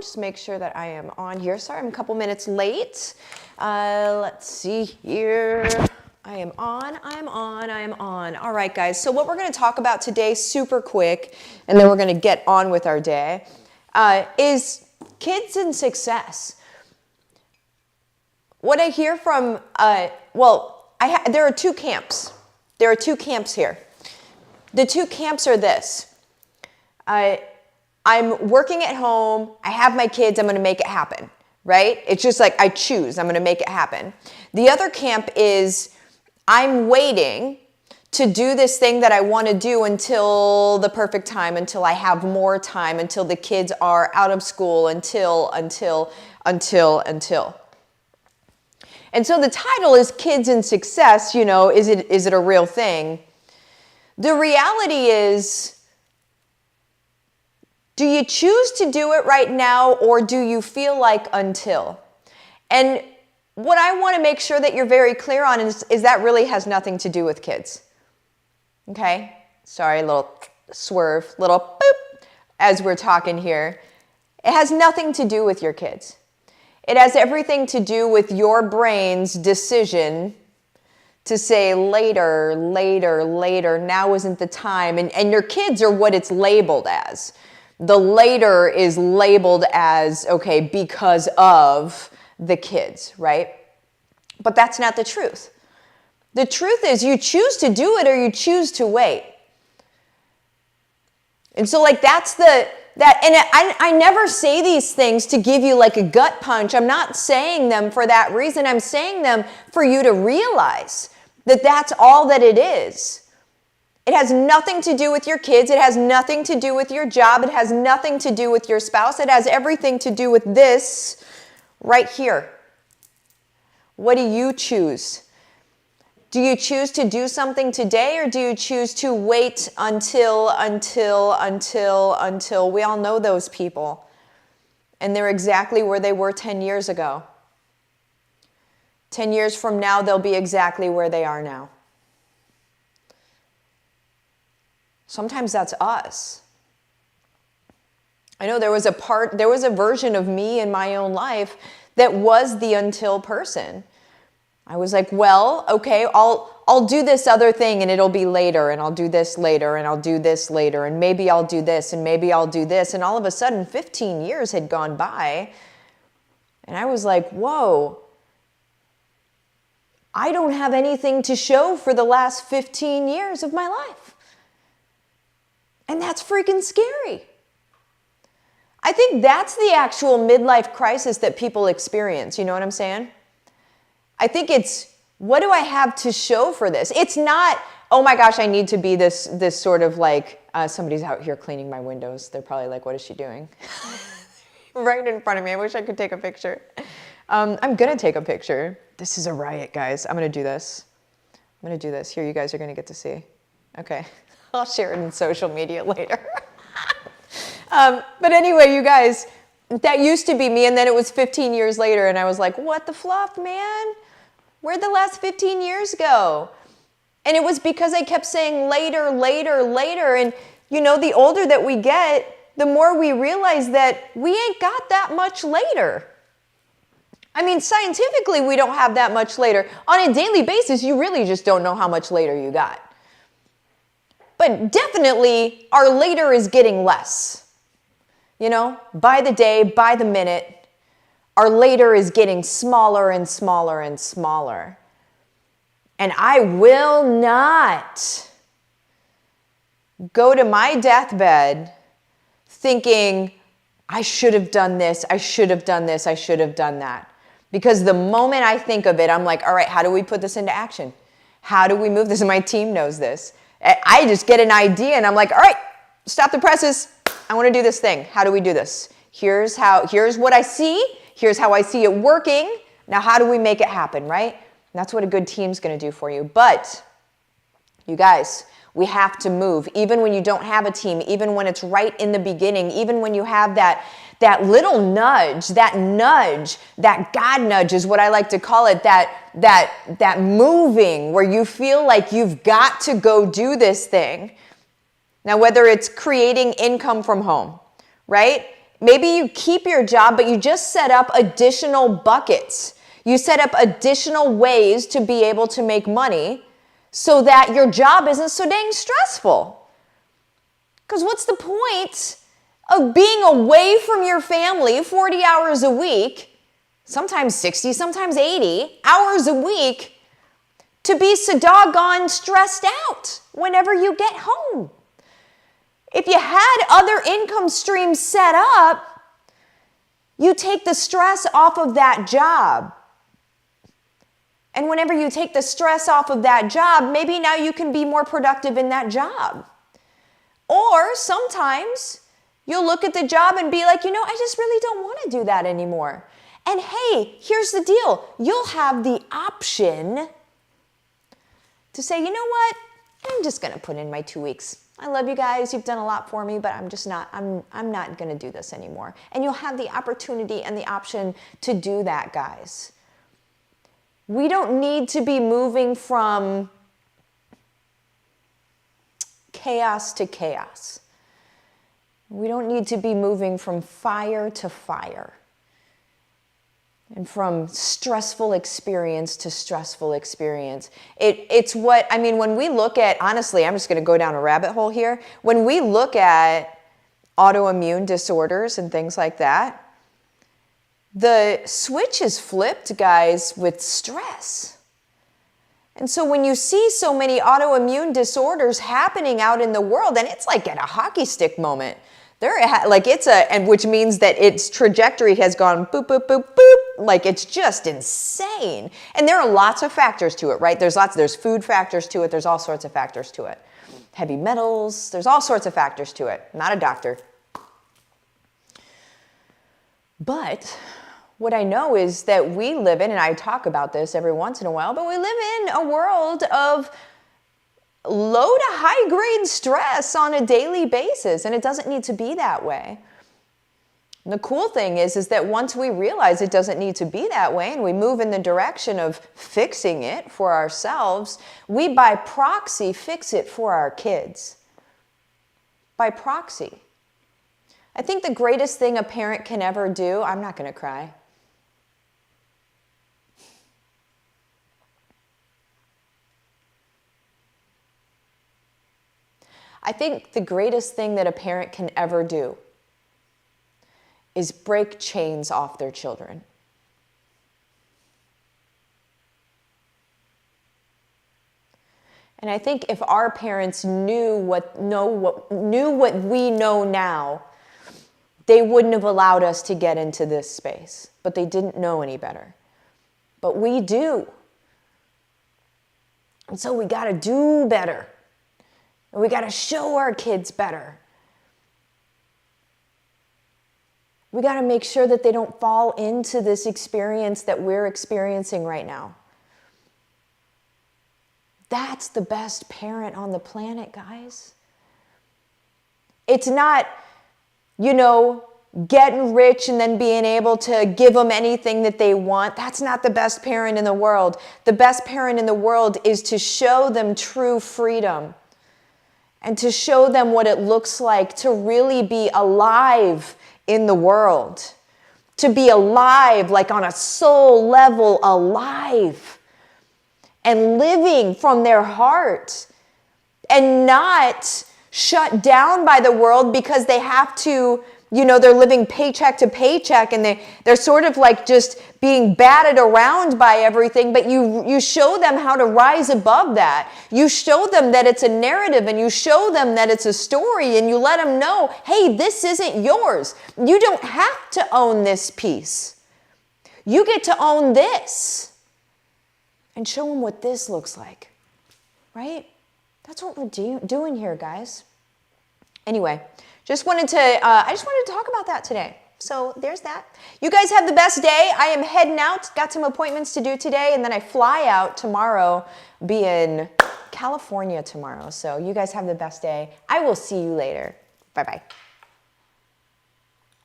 Just make sure that I am on here. Sorry, I'm a couple minutes late. Let's see here. I am on. All right, guys. So what we're going to talk about today, super quick, and then we're going to get on with our day, is kids and success. What I hear from, there are two camps. There are two camps here. The two camps are this. I'm working at home, I have my kids, I'm going to make it happen, right? It's just like I choose, I'm going to make it happen. The other camp is I'm waiting to do this thing that I want to do until the perfect time, until I have more time, until the kids are out of school, until. And so the title is Kids and Success, you know, is it a real thing? The reality is, do you choose to do it right now, or do you feel like until? And what I want to make sure that you're very clear on is that really has nothing to do with kids. Okay? Sorry, a little swerve, little boop, as we're talking here. It has nothing to do with your kids. It has everything to do with your brain's decision to say later, now isn't the time. And your kids are what it's labeled as. The later is labeled as, okay, because of the kids, right? But that's not the truth. The truth is you choose to do it or you choose to wait. And so like I never say these things to give you like a gut punch. I'm not saying them for that reason. I'm saying them for you to realize that that's all that it is. It has nothing to do with your kids. It has nothing to do with your job. It has nothing to do with your spouse. It has everything to do with this right here. What do you choose? Do you choose to do something today, or do you choose to wait until? We all know those people. And they're exactly where they were 10 years ago. 10 years from now, they'll be exactly where they are now. Sometimes that's us. I know there was a version of me in my own life that was the until person. I was like, well, okay, I'll do this other thing and it'll be later, and I'll do this later, and I'll do this later, and maybe I'll do this, and maybe I'll do this. And all of a sudden, 15 years had gone by, and I was like, whoa, I don't have anything to show for the last 15 years of my life. And that's freaking scary. I think that's the actual midlife crisis that people experience. You know what I'm saying? I think it's, what do I have to show for this? It's not, oh my gosh, I need to be this sort of like, somebody's out here cleaning my windows. They're probably like, what is she doing? Right in front of me. I wish I could take a picture. I'm going to take a picture. This is a riot, guys. I'm going to do this. Here, you guys are going to get to see. Okay. I'll share it in social media later. But anyway, you guys, that used to be me, and then it was 15 years later, and I was like, what the fluff, man? Where'd the last 15 years go? And it was because I kept saying later. And, you know, the older that we get, the more we realize that we ain't got that much later. I mean, scientifically, we don't have that much later. On a daily basis, you really just don't know how much later you got. But definitely, our later is getting less. You know, by the day, by the minute, our later is getting smaller and smaller and smaller. And I will not go to my deathbed thinking, I should have done this, I should have done this, I should have done that. Because the moment I think of it, I'm like, all right, how do we put this into action? How do we move this? And my team knows this. I just get an idea and I'm like, all right, stop the presses. I want to do this thing. How do we do this? Here's what I see. Here's how I see it working. Now, how do we make it happen, right? And that's what a good team's going to do for you. But you guys, we have to move. Even when you don't have a team, even when it's right in the beginning, even when you have that little nudge, that God nudge is what I like to call it, that moving where you feel like you've got to go do this thing. Now, whether it's creating income from home, right? Maybe you keep your job, but you just set up additional buckets. You set up additional ways to be able to make money so that your job isn't so dang stressful. Because what's the point of being away from your family 40 hours a week, sometimes 60, sometimes 80 hours a week, to be so doggone stressed out whenever you get home? If you had other income streams set up, you take the stress off of that job. And whenever you take the stress off of that job, maybe now you can be more productive in that job. Or sometimes you'll look at the job and be like, I just really don't want to do that anymore. And hey, here's the deal. You'll have the option to say, you know what? I'm just going to put in my 2 weeks. I love you guys. You've done a lot for me, but I'm not going to do this anymore. And you'll have the opportunity and the option to do that, guys. We don't need to be moving from chaos to chaos. We don't need to be moving from fire to fire and from stressful experience to stressful experience. It's what, when we look at, honestly, I'm just going to go down a rabbit hole here. When we look at autoimmune disorders and things like that, the switch is flipped, guys, with stress. And so when you see so many autoimmune disorders happening out in the world, and it's like at a hockey stick moment, and which means that its trajectory has gone boop, boop, boop, boop, like it's just insane. And there are lots of factors to it, right? There's food factors to it. There's all sorts of factors to it. Heavy metals, there's all sorts of factors to it. I'm not a doctor. But what I know is that we live in, and I talk about this every once in a while, but we live in a world of low to high grade stress on a daily basis, and it doesn't need to be that way. And the cool thing is that once we realize it doesn't need to be that way and we move in the direction of fixing it for ourselves, we by proxy fix it for our kids. By proxy. I think the greatest thing a parent can ever do, I'm not going to cry. I think the greatest thing that a parent can ever do is break chains off their children. And I think if our parents knew what we know now, they wouldn't have allowed us to get into this space. But they didn't know any better. But we do. And so we got to do better. And we got to show our kids better. We got to make sure that they don't fall into this experience that we're experiencing right now. That's the best parent on the planet, guys. It's not, getting rich and then being able to give them anything that they want. That's not the best parent in the world. The best parent in the world is to show them true freedom and to show them what it looks like to really be alive in the world. To be alive, like on a soul level, alive. And living from their heart. And not shut down by the world because they have to, they're living paycheck to paycheck and they're sort of like just being batted around by everything, but you show them how to rise above that. You show them that it's a narrative and you show them that it's a story and you let them know, hey, this isn't yours. You don't have to own this piece. You get to own this. And show them what this looks like, right? That's what we're doing here, guys. Anyway, I just wanted to talk about that today. So there's that. You guys have the best day. I am heading out. Got some appointments to do today, and then I fly out tomorrow. Be in California tomorrow. So you guys have the best day. I will see you later. Bye-bye.